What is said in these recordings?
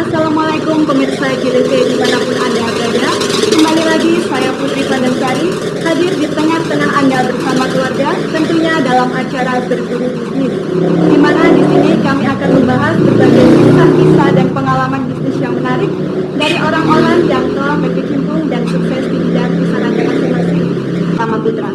Assalamualaikum pemirsa JDC dimanapun Anda berada. Kembali lagi saya Putri Pandansari hadir di tengah-tengah Anda bersama keluarga, tentunya dalam acara Berburu Bisnis. Di mana di sini kami akan membahas berbagai kisah-kisah dan pengalaman bisnis yang menarik dari orang-orang yang telah berkecimpung dan sukses di bidang usahanya masing-masing. Selamat Putra.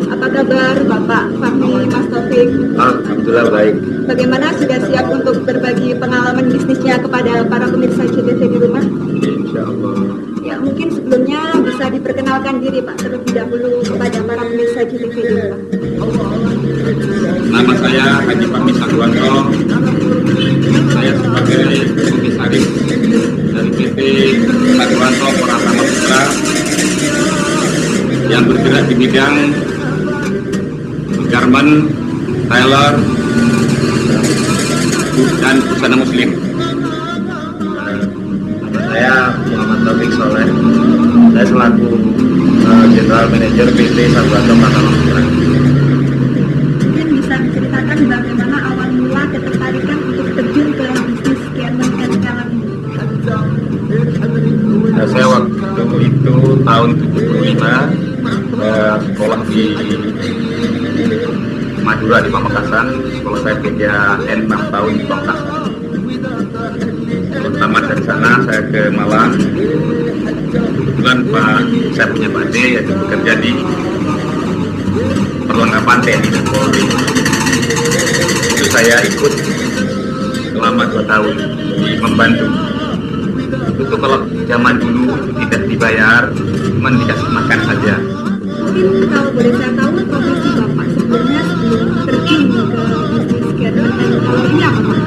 Apa kabar Bapak Fahmi Mas Taufik? Alhamdulillah baik. Bagaimana, sudah siap untuk berbagi pengalaman bisnisnya kepada para pemirsa JDC di rumah? Insya Allah. Ya, mungkin sebelumnya bisa diperkenalkan diri Pak terlebih dahulu kepada para pemirsa JDC di rumah. Nama saya Haji Fahmi Saguanto. Saya sebagai komisaris dari PT Saguanto Pratama Putra yang bergerak di bidang garment, tailor, dan busana muslim. Saya Muhammad Taufik Soleh. Saya selaku General Manager PT Saguanto Pratama Putra. Mungkin bisa diceritakan bagaimana awal mula ketertarikan untuk terjun ke bisnis garment and tailor ini? Nah, saya waktu itu tahun 75 sekolah di Madura di Pamekasan. Sekolah saya PJN 6 tahun di Pamekasan. Pertama dari sana saya ke Malang. Kebetulan saya punya Pak D yaitu bekerja di perlengkapan TNI dan Polri. Itu saya ikut selama 2 tahun di membantu. Itu kalau zaman dulu itu tidak dibayar, cuma dikasih makan saja. Mungkin kalau boleh saya tahu profesi Bapak sebelumnya sebelum terjun ke bisnis garment and tailor ini apa Pak?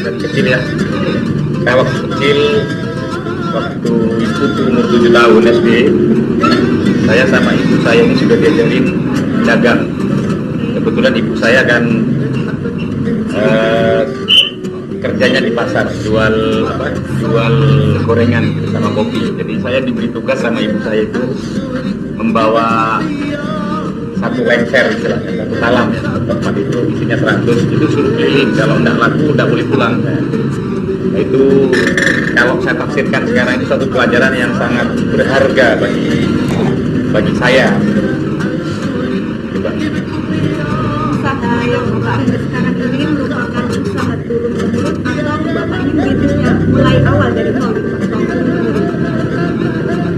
Dari kecil ya, saya waktu kecil, waktu itu umur 7 tahun SD, saya sama ibu saya ini sudah diajarin dagang. Kebetulan ibu saya kan kerjanya di pasar, jual gorengan sama kopi. Jadi saya diberi tugas sama ibu saya itu membawa satu lengser istilahnya, satu talam ya, tempat itu isinya 100, itu suruh keliling, kalau tidak laku tidak boleh pulang. Nah, itu kalau saya tafsirkan sekarang itu satu pelajaran yang sangat berharga bagi saya. Coba. Usaha yang Bapak rintis sekarang ini merupakan usaha turun-temurun atau Bapak ini merintisnya mulai awal dari nol?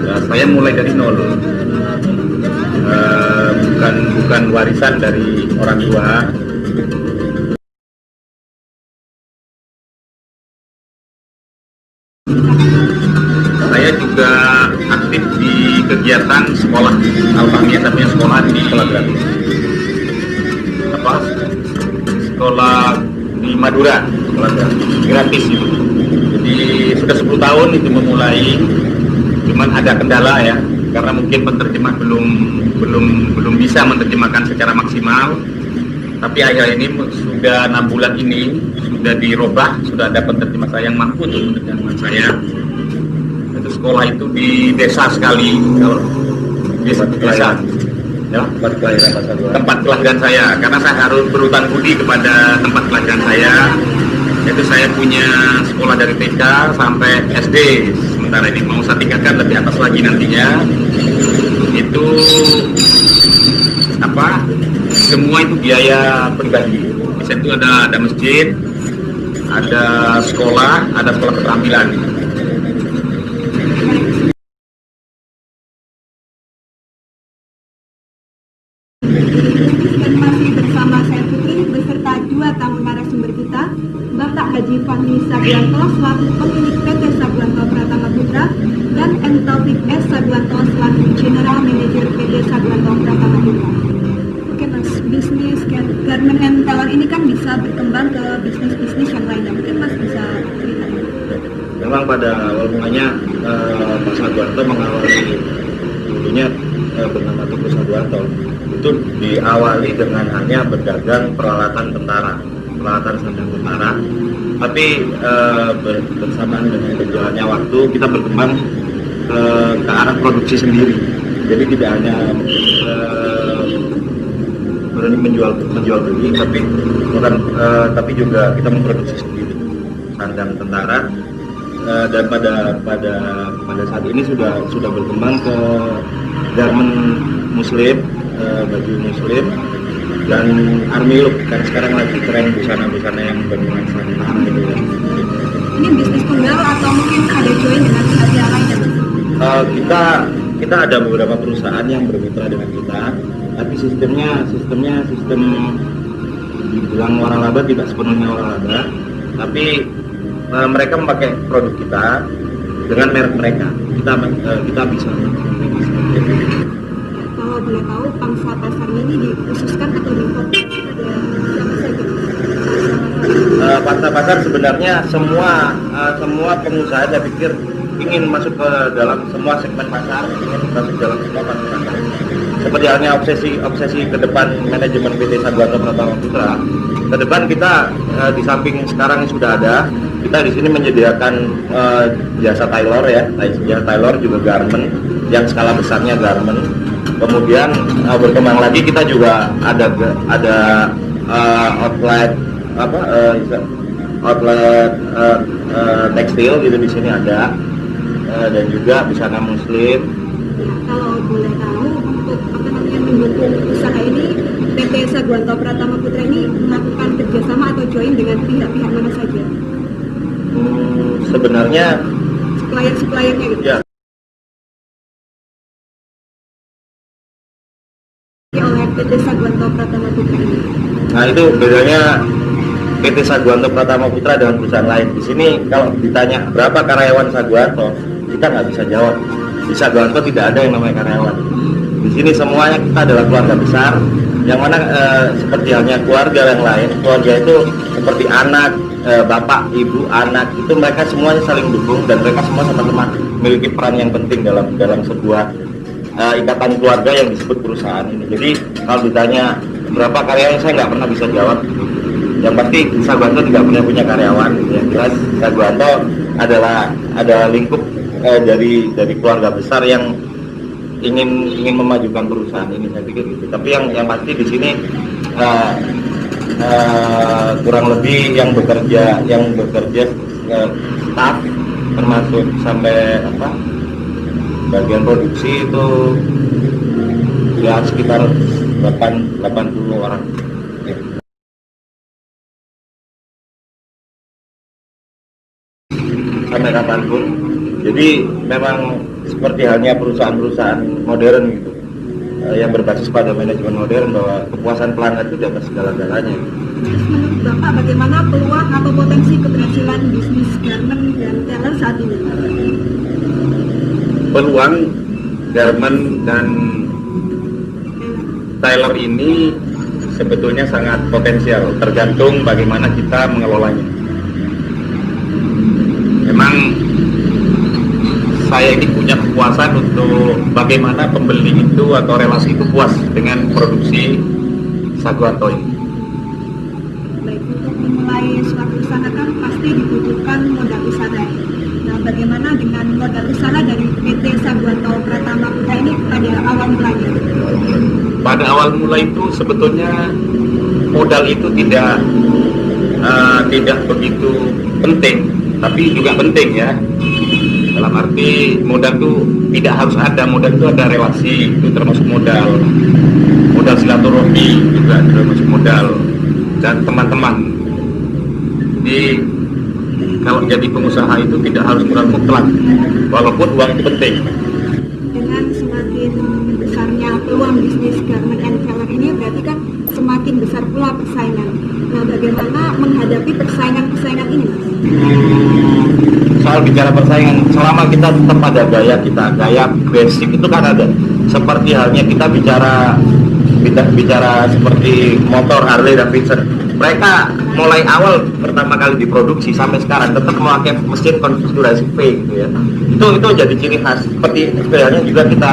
Nah, saya mulai dari nol. Bukan warisan dari orang tua. Saya juga aktif di kegiatan sekolah Alfamia, tapi sekolah di sekolah gratis. Sekolah di Madura, sekolah gratis itu. Jadi sudah 10 tahun itu memulai, cuman ada kendala ya, karena mungkin penerjemah belum bisa menerjemahkan secara maksimal. Tapi akhir ini sudah 6 bulan ini sudah dirubah, sudah ada penerjemah saya yang mampu untuk menerjemahkan saya. Itu sekolah itu di desa sekali, kalau desa ya, tempat kelahiran saya, karena saya harus berhutang budi kepada tempat kelahiran saya. Yaitu saya punya sekolah dari TK sampai SD. Sementara ini mau saya tingkatkan lebih atas lagi nantinya. Itu semua itu biaya pribadi. Di situ ada masjid, ada sekolah keterampilan. Dan masih bersama saya Putri beserta 2 tamu narasumber kita, Bapak Haji Fahmi Saguanto selaku pemilik PT Saguanto Pratama Putra dan M. Taufik S. Saguanto selaku General Manager PT Saguanto Pratama Putra. Oke Mas, bisnis garment and tailor ini kan bisa berkembang ke bisnis-bisnis yang lainnya. Mungkin Mas bisa ceritakan. Memang pada awal mulanya Pak Saguanto mengawali dulunya bernama Tuku Saguanto. Itu diawali dengan hanya berdagang peralatan tentara, peralatan sandang tentara. Tapi bersamaan dengan berjalannya waktu kita berkembang ke arah produksi sendiri. Jadi tidak hanya menjual beli, tapi juga kita memproduksi sendiri. sandang tentara, dan pada saat ini sudah berkembang ke garment muslim, baju muslim, dan army look, kan sekarang lagi tren busana-busana yang bernuansa tentara gitu ya. Ini bisnis tunggal atau mungkin ada join dengan pihak lain? Kita ada beberapa perusahaan yang bermitra dengan kita, tapi sistem dibilang waralaba tidak sepenuhnya waralaba, tapi mereka memakai produk kita dengan merek mereka. Kita bisa. Kalau boleh tahu, pangsa pasarnya ini dikhususkan atau difokus pada siapa saja? Pangsa pasar sebenarnya semua pengusaha saya pikir ingin masuk ke dalam semua segmen pasar, ingin masuk dalam semua pasar. Seperti halnya obsesi ke depan manajemen PT Saguanto Pratama Putra. Ke depan kita di samping sekarang yang sudah ada, kita di sini menyediakan jasa tailor ya, jasa tailor juga garment yang skala besarnya garment. Kemudian berkembang lagi kita juga ada outlet tekstil gitu di sini ada, dan juga busana muslim. Kalau boleh tahu, untuk mendukung usaha ini, PT Saguanto Pratama Putra ini melakukan kerjasama atau join dengan pihak-pihak mana saja? Sebenarnya Supplier-suppliernya gitu? ya, Oleh PT Saguanto Pratama Putra ini. nah itu bedanya PT Saguanto Pratama Putra dengan perusahaan lain. Di sini kalau ditanya berapa karyawan Saguanto, kita nggak bisa jawab. Di Saguanto tidak ada yang namanya karyawan. Di sini semuanya kita adalah keluarga besar, yang mana seperti halnya keluarga yang lain. Keluarga itu seperti anak, bapak, ibu, anak, itu mereka semuanya saling dukung dan mereka semua sama-sama memiliki peran yang penting dalam sebuah ikatan keluarga yang disebut perusahaan ini. Jadi kalau ditanya berapa karyawan, saya nggak pernah bisa jawab. Yang pasti Saguanto tidak punya karyawan. Yang jelas Saguanto adalah lingkup dari keluarga besar yang ingin memajukan perusahaan ini, saya pikir gitu. Tapi yang pasti di sini kurang lebih yang bekerja staff termasuk sampai bagian produksi itu ya sekitar 80 orang. Sampai kapanpun. Jadi memang seperti halnya perusahaan-perusahaan modern gitu, yang berbasis pada manajemen modern, bahwa kepuasan pelanggan itu di atas segala-galanya. Menurut Bapak, bagaimana peluang atau potensi keberhasilan bisnis garment dan tailor saat ini? Peluang garment dan tailor ini sebetulnya sangat potensial, tergantung bagaimana kita mengelolanya. Memang saya ini punya kepuasan untuk bagaimana pembeli itu atau relasi itu puas dengan produksi Saguanto ini. Baik, untuk memulai suatu usaha kan pasti dibutuhkan modal usaha. Nah, bagaimana dengan modal usaha dari PT Saguanto Pratama Putra ini pada awal mulanya? Pada awal mula itu sebetulnya modal itu tidak begitu penting, tapi juga penting ya. Dalam arti modal itu tidak harus ada, modal itu ada relasi, itu termasuk modal silaturahmi juga termasuk modal, dan teman-teman. Jadi kalau jadi pengusaha itu tidak harus modal mutlak, walaupun uang itu penting. Dengan semakin besarnya peluang bisnis garment and tailor ini, berarti kan semakin besar pula persaingan. Nah, bagaimana menghadapi persaingan ini, Mas? Soal bicara persaingan, selama kita tetap pada gaya basic itu kan ada. Seperti halnya kita bicara seperti motor Harley Davidson. Mereka mulai awal pertama kali diproduksi sampai sekarang tetap memakai mesin konfigurasi V gitu ya. Itu jadi ciri khas. Seperti halnya juga kita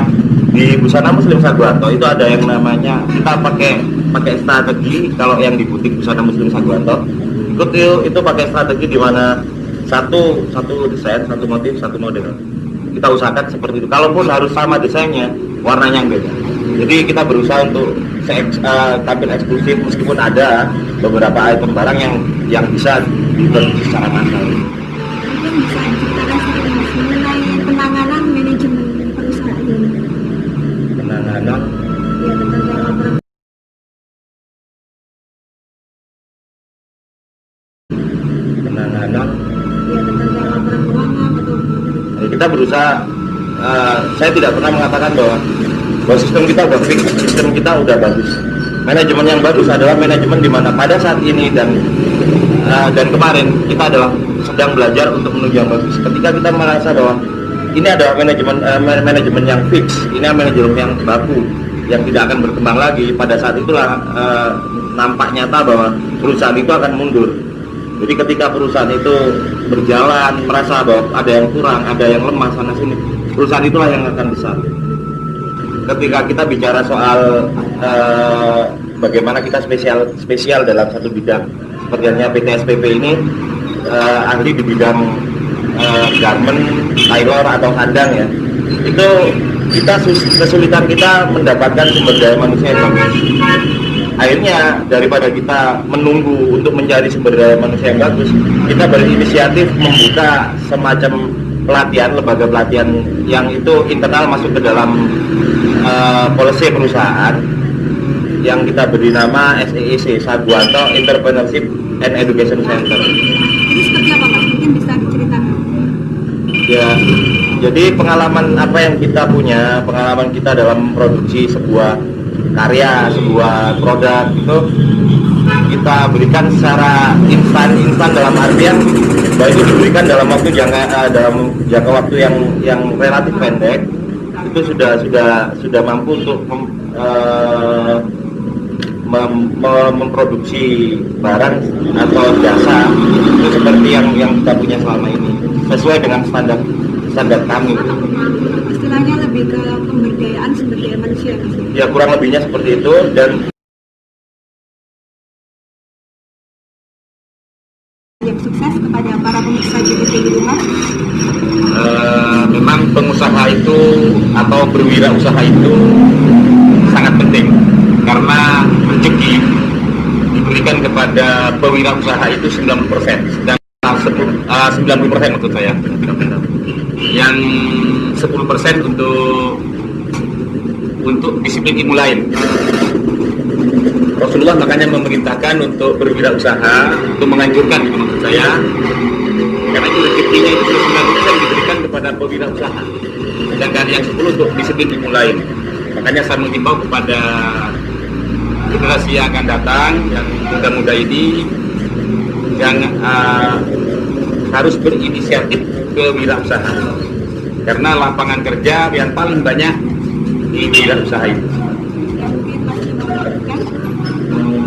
di busana muslim Saguanto itu ada yang namanya, kita pakai strategi. Kalau yang di butik busana muslim Saguanto itu pakai strategi di mana satu desain, satu motif, satu model. Kita usahakan seperti itu. Kalaupun harus sama desainnya, warnanya yang beda. Jadi kita berusaha untuk tampil eksklusif meskipun ada beberapa item barang yang bisa diproduksi secara massal. Mungkin bisa diceritakan sedikit Mas mengenai penanganan manajemen perusahaan ini. Penanganan Ya, tentang laporan. penanganan Ya, tentang laporan keuangan atau ya, kita berusaha. Saya tidak pernah mengatakan bahwa sistem kita udah fix, sistem kita udah bagus. Manajemen yang bagus adalah manajemen di mana pada saat ini dan kemarin kita adalah sedang belajar untuk menuju yang bagus. Ketika kita merasa bahwa ini adalah manajemen yang fix, ini manajemen yang baku, yang tidak akan berkembang lagi, pada saat itulah nampak nyata bahwa perusahaan itu akan mundur. Jadi ketika perusahaan itu berjalan, merasa bahwa ada yang kurang, ada yang lemah sana sini, perusahaan itulah yang akan besar. Ketika kita bicara soal bagaimana kita spesial dalam satu bidang, seperti halnya PT SPP ini ahli di bidang garment, tailor atau kandang ya, itu kesulitan kita mendapatkan sumber daya manusia yang bagus. Akhirnya daripada kita menunggu untuk mencari sumber daya manusia yang bagus, kita berinisiatif membuka semacam pelatihan, lembaga pelatihan yang itu internal masuk ke dalam policy perusahaan yang kita beri nama SEEC, Saguanto Entrepreneurship and Education Center. ini seperti apa Pak? Mungkin bisa diceritakan. Ya, jadi pengalaman apa yang kita punya, pengalaman kita dalam produksi sebuah karya, sebuah produk itu kita berikan secara instan dalam artian bahwa itu diberikan dalam jangka waktu yang relatif pendek, itu sudah mampu untuk memproduksi barang atau jasa itu seperti yang kita punya selama ini, sesuai dengan standar kami. Istilahnya lebih ke pemberdayaan sumber daya manusia. Ya kurang lebihnya seperti itu. Dan yang sukses kepada para pemirsa JPT di rumah. Memang pengusaha itu atau berwirausaha itu sangat penting karena rezeki diberikan kepada pewirausaha itu 90%, dan 90% maksud saya, yang 10% untuk disiplin ilmu lain. Rasulullah makanya memerintahkan untuk berwirausaha, untuk menganjurkan itu maksud saya, karena itu rezekinya itu 90% diberikan kepada pewirausaha, sedangkan yang 10 untuk disiplin ilmu lain. Makanya saya menghimbau kepada generasi yang akan datang, yang muda-muda ini, yang harus berinisiatif kewirausahaan, karena lapangan kerja yang paling banyak di wirausaha itu.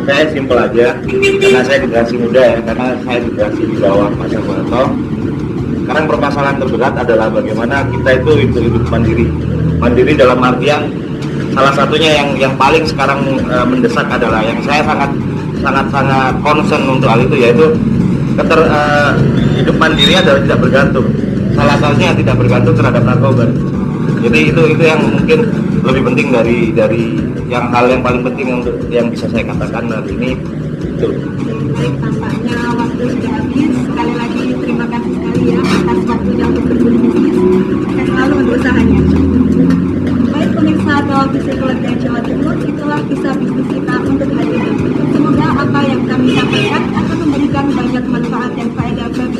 saya simpel aja, karena saya generasi muda ya, karena saya generasi di bawah Pak Saguanto. Sekarang permasalahan terberat adalah bagaimana kita itu hidup mandiri dalam artian salah satunya yang paling sekarang mendesak adalah yang saya sangat concern untuk hal itu, yaitu hidup mandiri adalah tidak bergantung. Salah satunya tidak bergantung terhadap narkoba. Jadi itu yang mungkin lebih penting dari yang hal yang paling penting untuk yang bisa saya katakan hari ini. Itu. Baik, tampaknya waktu sudah habis. Sekali lagi terima kasih sekali ya atas waktunya untuk berburu bisnis. Saya selalu untuk usahanya. Baik pemirsa televisi keluarga Jawa Timur, itulah kisah bisnis kita untuk hari ini. Semoga apa yang kami sampaikan akan memberikan banyak manfaat dan faedah bagi